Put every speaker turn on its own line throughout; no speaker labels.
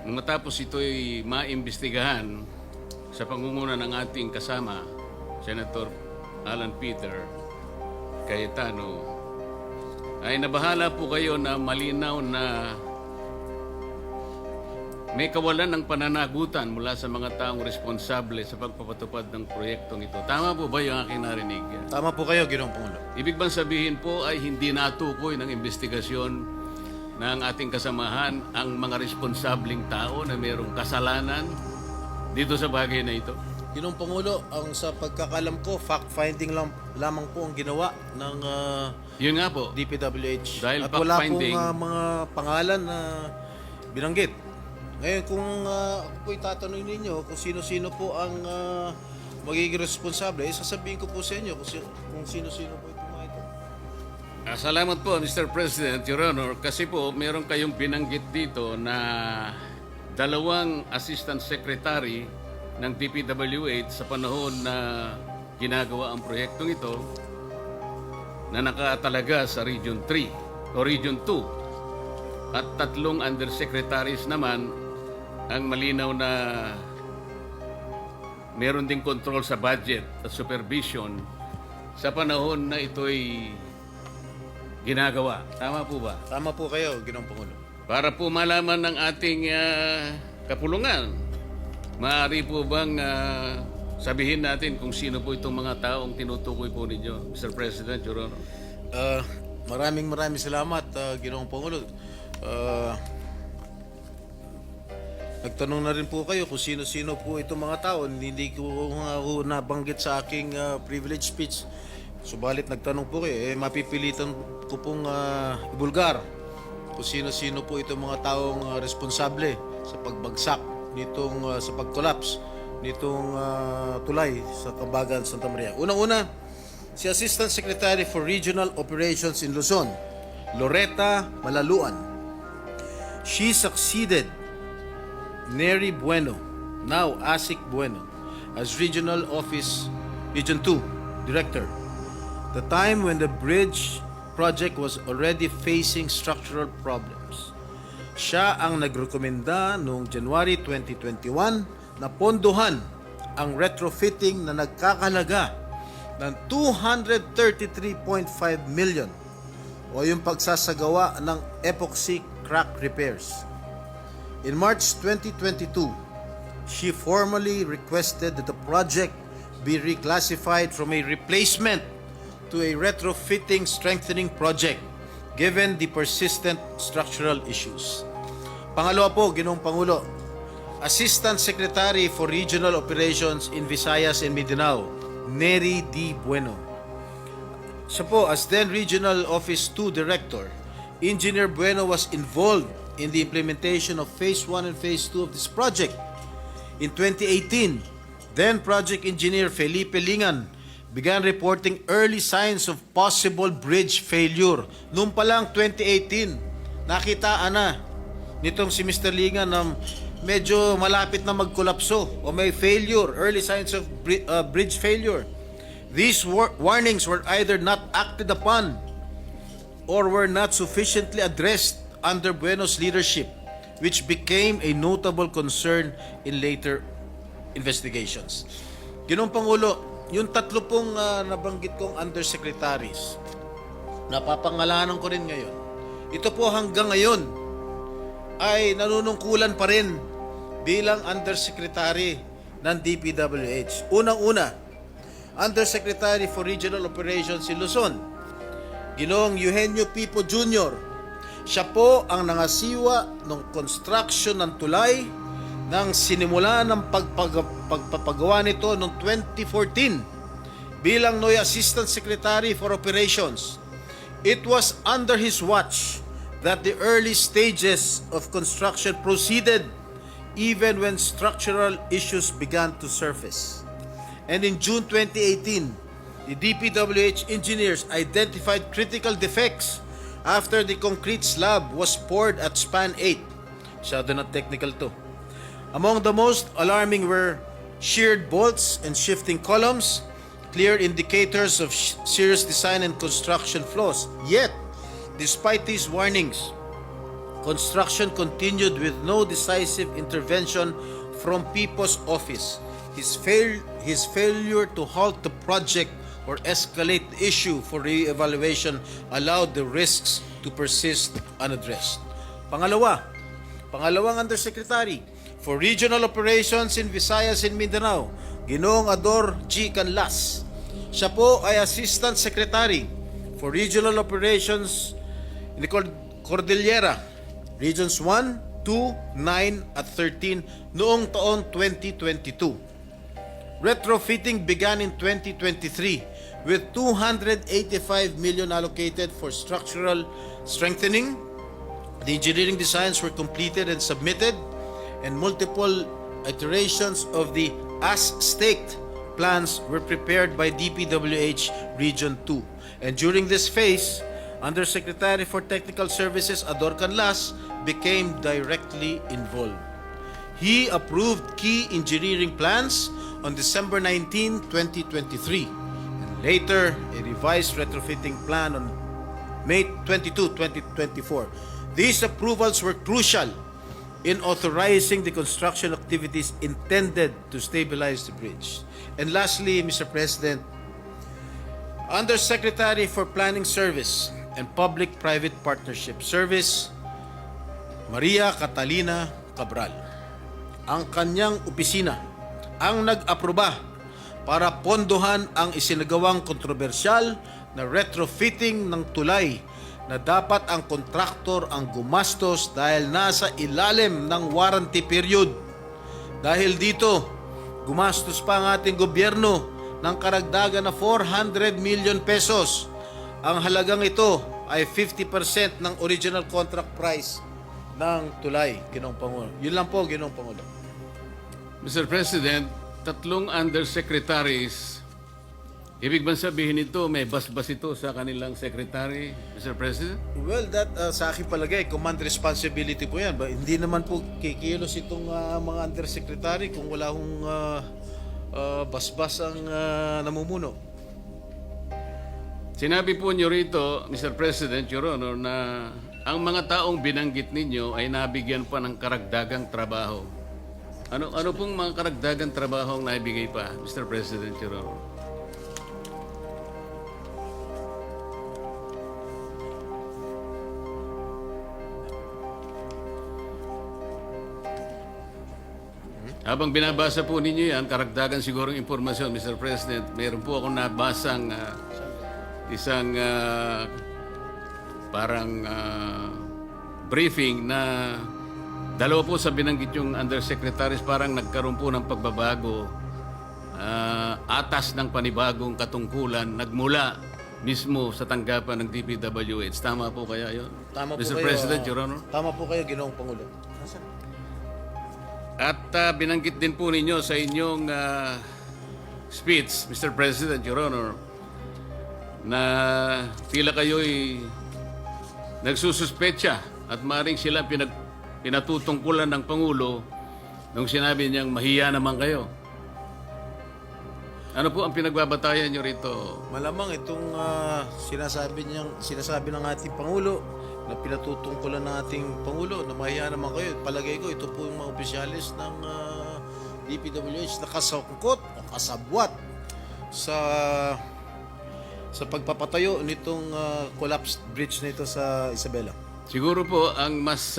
Nung matapos ito'y maimbestigahan sa pangunguna ng ating kasama, Senator Alan Peter Cayetano, ay nabahala po kayo na malinaw na may kawalan ng pananagutan mula sa mga taong responsable sa pagpapatupad ng proyektong ito. Tama po ba yung aking narinig?
Tama po kayo, Ginoong Pangulo.
Ibig bang sabihin po ay hindi natukoy ng investigasyon ng ating kasamahan ang mga responsabling tao na mayroong kasalanan dito sa bagay na ito?
Ginoong Pangulo, ang sa pagkakalam ko, fact-finding lamang po ang ginawa ng
Yun nga po.
DPWH.
Dahil
At wala
fact-finding-
pong mga pangalan na binanggit. Ngayon, kung ako po'y tatanungin ninyo kung sino-sino po ang magiging responsable, sasabihin ko po sa inyo kung sino-sino po itong mga ito.
Salamat po, Mr. President, Your Honor, kasi po meron kayong binanggit dito na dalawang Assistant Secretary ng DPWH sa panahon na ginagawa ang proyektong ito na nakatalaga sa Region 3 o Region 2 at tatlong undersecretaries naman ang malinaw na meron ding control sa budget at supervision sa panahon na ito'y ginagawa. Tama po ba?
Tama po kayo, Ginoong Pangulo.
Para po malaman ng ating kapulungan, maaari po bang sabihin natin kung sino po itong mga taong tinutukoy po ninyo, Mr. President, Your Honor?
Maraming salamat, Ginoong Pangulo. Nagtanong na rin po kayo kung sino-sino po itong mga tao. Hindi ko nabanggit sa aking privilege speech. Subalit nagtanong po kayo, mapipilitan ko pong ibulgar kung sino-sino po itong mga taong responsable sa pagbagsak nitong sa pag-collapse nitong tulay sa Cambagan, Santa Maria. Unang-una, si Assistant Secretary for Regional Operations in Luzon, Loretta Malaluan. She succeeded Neri Bueno, now Asik Bueno, as Regional 2 Director. The time when the bridge project was already facing structural problems. Siya ang nagrekomenda noong January 2021 na pondohan ang retrofitting na nagkakalaga ng 233.5 million o yung pagsasagawa ng epoxy crack repairs. In March 2022, she formally requested that the project be reclassified from a replacement to a retrofitting strengthening project given the persistent structural issues. Pangalawa po, Ginoong Pangulo, Assistant Secretary for Regional Operations in Visayas and Mindanao, Neri D. Bueno. Siya po, as then Regional Office 2 Director, Engineer Bueno was involved in the implementation of Phase 1 and Phase 2 of this project. In 2018, then Project Engineer Felipe Lingan began reporting early signs of possible bridge failure. Noong pa lang 2018, nakitaan na nitong si Mr. Lingan na medyo malapit na magkolapso o may failure, early signs of bridge failure. These warnings were either not acted upon or were not sufficiently addressed under Bueno's leadership, which became a notable concern in later investigations. Ginoong Pangulo, yung tatlo pong nabanggit kong undersecretaries, napapangalanan ko rin ngayon, ito po hanggang ngayon ay nanunungkulan pa rin bilang undersecretary ng DPWH. Unang-una, Undersecretary for Regional Operations in Luzon, Ginoong Eugenio Pipo Jr., siya po ang nangasiwa ng construction ng tulay nang sinimula ng pagpapagawa nito noong 2014 bilang NOI Assistant Secretary for Operations. It was under his watch that the early stages of construction proceeded even when structural issues began to surface. And in June 2018, the DPWH engineers identified critical defects after the concrete slab was poured at span 8. Masyado na technical to. Among the most alarming were sheared bolts and shifting columns, clear indicators of serious design and construction flaws. Yet, despite these warnings, construction continued with no decisive intervention from People's Office. His failure to halt the project or escalate the issue for re-evaluation allowed the risks to persist unaddressed. Pangalawang Undersecretary for Regional Operations in Visayas and Mindanao, Ginoong Ador G. Canlas. Siya po ay Assistant Secretary for Regional Operations in the Cordillera, Regions 1, 2, 9 at 13 noong taong 2022. Retrofitting began in 2023 with 285 million allocated for structural strengthening. The engineering designs were completed and submitted, and multiple iterations of the as-staked plans were prepared by DPWH Region 2. And during this phase, Undersecretary for Technical Services Ador Canlas became directly involved. He approved key engineering plans on December 19, 2023, and later a revised retrofitting plan on May 22, 2024. These approvals were crucial in authorizing the construction activities intended to stabilize the bridge. And lastly, Mr. President, Undersecretary for Planning Service and Public-Private Partnership Service, Maria Catalina Cabral. Ang kanyang opisina ang nag-aproba para pondohan ang isinagawang kontrobersyal na retrofitting ng tulay na dapat ang kontraktor ang gumastos dahil nasa ilalim ng warranty period. Dahil dito, gumastos pa ang ating gobyerno ng karagdagan na 400 million pesos. Ang halagang ito ay 50% ng original contract price ng tulay, Ginoong Pangulo. Yun lang po, Ginoong Pangulo.
Mr. President, 3 undersecretaries, ibig bang sabihin ito, may basbas ito sa kanilang secretary, Mr. President?
Well, that sa aking palagay, command responsibility po yan. Hindi naman po kikilos itong mga undersecretary kung wala hong basbas ang namumuno.
Sinabi po niyo rito, Mr. President, Your Honor, na ang mga taong binanggit ninyo ay nabigyan pa ng karagdagang trabaho. Ano pong mga karagdagang trabaho ang naibigay pa, Mr. President, Your Honor? Habang binabasa po ninyo yan, karagdagan sigurong impormasyon, Mr. President, mayroon po akong nabasang isang briefing na dalawa po sa binanggit yung undersecretaries parang nagkaroon po ng pagbabago, atas ng panibagong katungkulan, nagmula mismo sa tanggapan ng DPWH. Tama po kaya yun?
Tama po
Mr.
kayo,
President, Your Honor?
Tama po kayo, Ginoong Pangulo.
At binanggit din po ninyo sa inyong speech, Mr. President, Your Honor, na tila kayo'y nagsususpecha at maring sila pinatutungkulan ng Pangulo nung sinabi niyang mahiya naman kayo. Ano po ang pinagbabatayan niyo rito?
Malamang itong sinasabi ng ating Pangulo na pinatutungkulan ng ating Pangulo na mahiya naman kayo. Palagay ko, ito po yung mga opisyalis ng DPWH na kasangkot o kasabwat sa pagpapatayo nitong collapsed bridge na ito sa Isabela.
Siguro po ang mas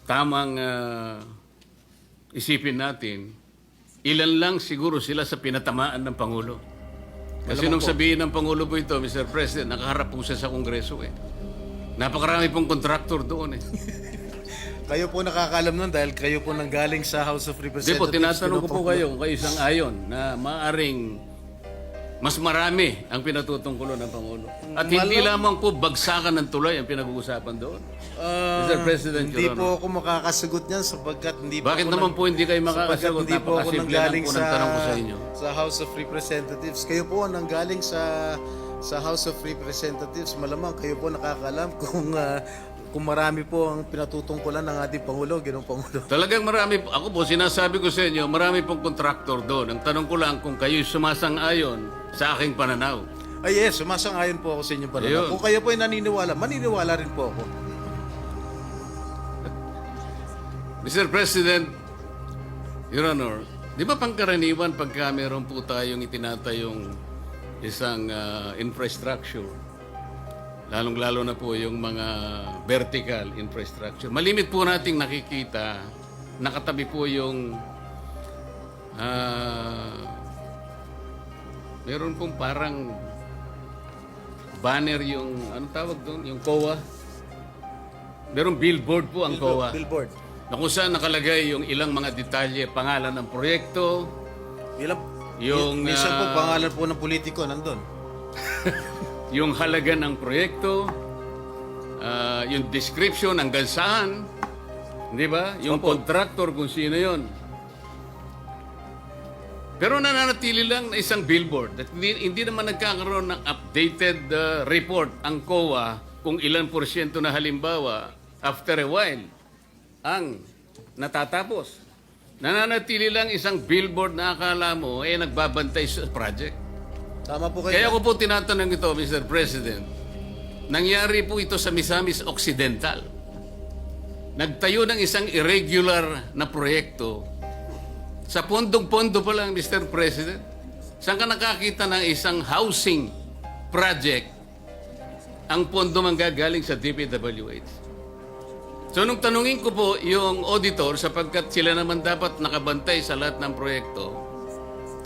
tamang isipin natin, ilan lang siguro sila sa pinatamaan ng Pangulo. Kasi nung sabihin ng Pangulo po ito, Mr. President, nakaharap po siya sa Kongreso eh. Napakarami pong kontraktor doon eh.
Kayo po nakakaalam nun dahil kayo po nanggaling sa House of
Hindi
Representatives.
po, tinatanong ko po kayo kung kayo isang ayon na maaring mas marami ang pinatutungkulan ng Pangulo. At hindi lamang po bagsakan ng tulay ang pinag-uusapan doon. Mr. President,
Hindi
Your
po
Honor.
ako makakasagot niyan sapagkat hindi po
Bakit
ako
naman po hindi kayo makakasagot?
hindi po ako
Napakasimple lang
nanggaling
po ng tanong ko sa inyo.
sa House of Representatives. Kayo po ang nanggaling sa House of Representatives. Malamang kayo po nakakaalam kung marami po ang pinatutungkulan ng ating Pangulo, Ginoong Pangulo.
Talagang marami, ako po sinasabi ko sa inyo, marami pong kontraktor doon. Ang tanong ko lang kung kayo sumasang-ayon sa aking pananaw.
Ay yes, sumasang-ayon po ako sa inyong pananaw.
Ayun.
Kung kayo po ay naniniwala, maniniwala rin po ako.
Mr. President, Your Honor, di ba pangkaraniwan pagka meron po tayong itinatayong isang infrastructure, lalong-lalo na po yung mga vertical infrastructure, malimit po nating nakikita, nakatabi po yung meron pong parang banner yung, ano tawag doon? Yung COA. Merong billboard po ang COA.
Billboard.
Na kung saan nakalagay yung ilang mga detalye, pangalan ng proyekto,
Minsan po pangalan po ng politiko nandun.
yung halaga ng proyekto, yung description hanggang saan, di ba? Yung contractor kung sino yon. Pero nananatili lang na isang billboard. At hindi naman nagkakaroon ng updated report ang COA kung ilan porsyento na halimbawa after a while ang natatapos. Nananatili lang isang billboard na akala mo nagbabantay sa project.
Tama po kayo.
Kaya ko po tinatanong ito, Mr. President, nangyari po ito sa Misamis Occidental. Nagtayo ng isang irregular na proyekto. Sa pondong-pondo pa lang, Mr. President, saan ka nakakita ng isang housing project ang pondo manggagaling sa DPWH? So, nung tanungin ko po yung auditor, sapagkat sila naman dapat nakabantay sa lahat ng proyekto,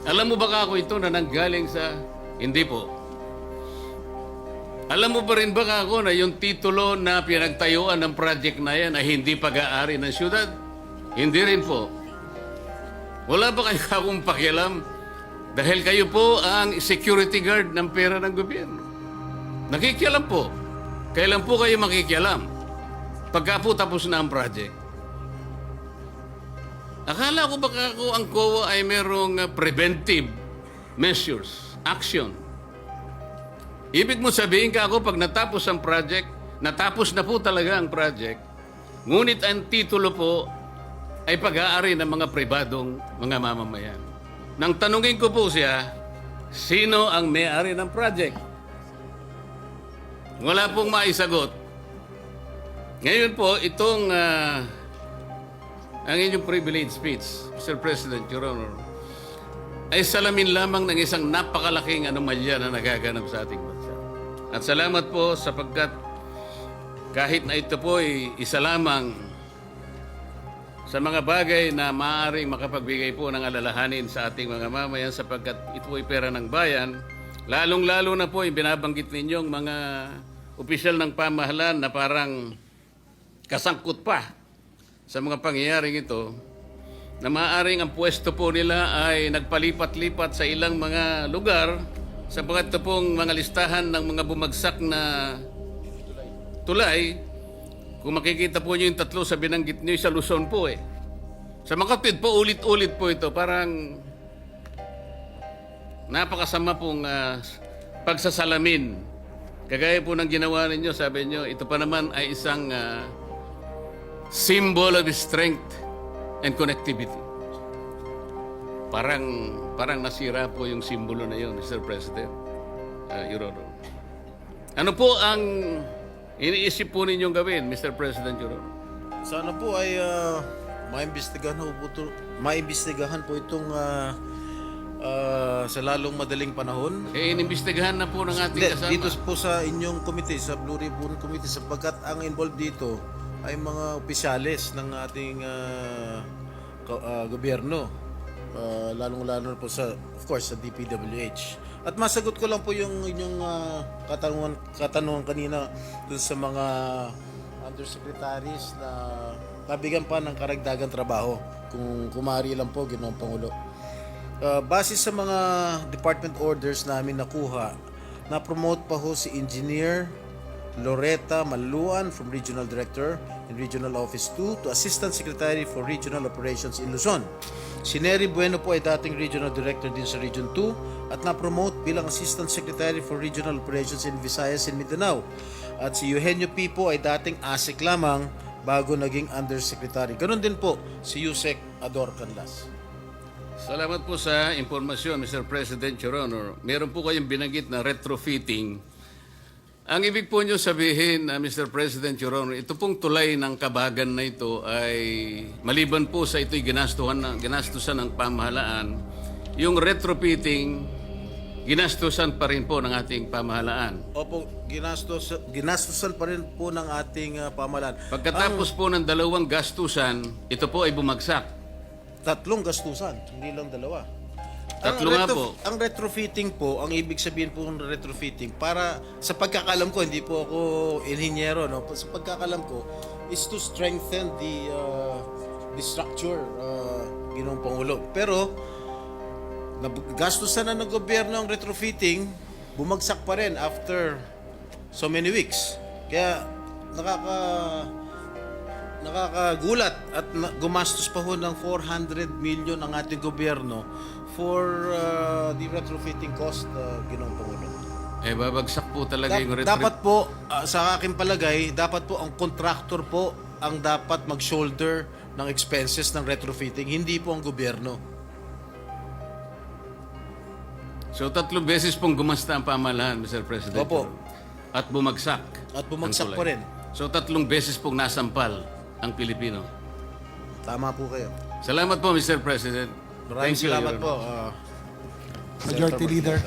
alam mo ba ako ito na nanggaling sa... Hindi po. Alam mo pa rin ba ako na yung titulo na pinagtayuan ng project na yan ay hindi pag-aari ng syudad? Hindi rin po. Wala ba kayo akong pakialam? Dahil kayo po ang security guard ng pera ng gobyerno. Nakikialam po. Kailan po kayo makikialam? Pagka po tapos na ang project. Akala ko baka ako ang COA ay merong preventive measures, action. Ibig mo sabihin ka ako pag natapos ang project, natapos na po talaga ang project, ngunit ang titulo po ay pag-aari ng mga pribadong mga mamamayan. Nang tanungin ko po siya, sino ang may-ari ng project? Wala pong maisagot. Ngayon po, itong ang inyong privilege speech, Mr. President, Your Honor, ay salamin lamang ng isang napakalaking anomalya na nagaganap sa ating bansa. At salamat po sapagkat kahit na ito po ay isa lamang sa mga bagay na maaaring makapagbigay po ng alalahanin sa ating mga mamayan sapagkat ito ay pera ng bayan, lalong-lalo na po yung binabanggit ninyong mga opisyal ng pamahalaan na parang kasangkot pa sa mga pangyayaring ito, na maaaring ang pwesto po nila ay nagpalipat-lipat sa ilang mga lugar sapagkat ito pong mga listahan ng mga bumagsak na tulay. Kung makikita po nyo yung tatlo sa binanggit nyo sa Luzon po Sa Makatwid po, ulit-ulit po ito. Parang napakasama pong pagsasalamin. Kagaya po ng ginawa ninyo, sabi nyo, ito pa naman ay isang symbol of strength and connectivity. Parang nasira po yung simbolo na yun, Mr. President, Your Honor. Ano po ang iniisip po ninyong gawin, Mr. President, Your Honor?
Sana po ay maimbestigahan po itong sa lalong madaling panahon.
Inimbestigahan na po ng ating kasama.
Dito po sa inyong committee, sa Blue Ribbon Committee, sapagkat ang involved dito ay mga opisyalis ng ating gobyerno. Lalong-lalo po of course, sa DPWH. At masagot ko lang po yung inyong katanungan kanina dun sa mga undersecretaries na nabigyan pa ng karagdagang trabaho. Kung kumari lang po, Ginoong Pangulo. Base sa mga department orders namin nakuha, na-promote pa ho si Engineer Loretta Maluan from Regional Director in Regional Office 2 to Assistant Secretary for Regional Operations in Luzon. Si Nery Bueno po ay dating Regional Director din sa Region 2 at na-promote bilang Assistant Secretary for Regional Operations in Visayas and Mindanao. At si Eugenio P. po ay dating ASEC lamang bago naging Undersecretary. Ganon din po si Yusek Ador Canlas.
Salamat po sa impormasyon, Mr. President, Your Honor. Meron po kayong binanggit na retrofitting. Ang ibig po nyo sabihin, Mr. President, Your Honor, ito pong tulay ng Kabagan na ito ay maliban po sa ito'y ginastusan ng pamahalaan, yung retrofitting, ginastusan pa rin po ng ating pamahalaan.
Opo, ginastusan pa rin po ng ating pamahalaan.
Pagkatapos po ng dalawang gastusan, ito po ay bumagsak.
3 gastusan, hindi lang 2.
Tatlo nga po.
Ang retrofitting po, ang ibig sabihin po ng retrofitting, para sa pagkakalam ko, hindi po ako inhinyero, no? Sa pagkakalam ko, is to strengthen the structure, Ginoong Pangulo. Pero, gastusan na ng gobyerno ang retrofitting, bumagsak pa rin after so many weeks. Kaya, nakakagulat at gumastos pa ho ng 400 million ang ating gobyerno for the retrofitting cost, Ginoong Pangulo.
Babagsak po talaga yung retrofitting.
Dapat po, sa aking palagay, dapat po ang contractor po ang dapat mag-shoulder ng expenses ng retrofitting, hindi po ang gobyerno.
So 3 beses pong gumasta ang pamahalaan, Mr. President.
Opo.
At bumagsak.
At bumagsak
ang
pa
tulay.
rin.
So 3 beses pong nasampal ang Pilipino.
Tama po kayo.
Salamat po, Mr. President.
Maraming
Thank you,
salamat
Your
po.
Honor.
Majority Leader.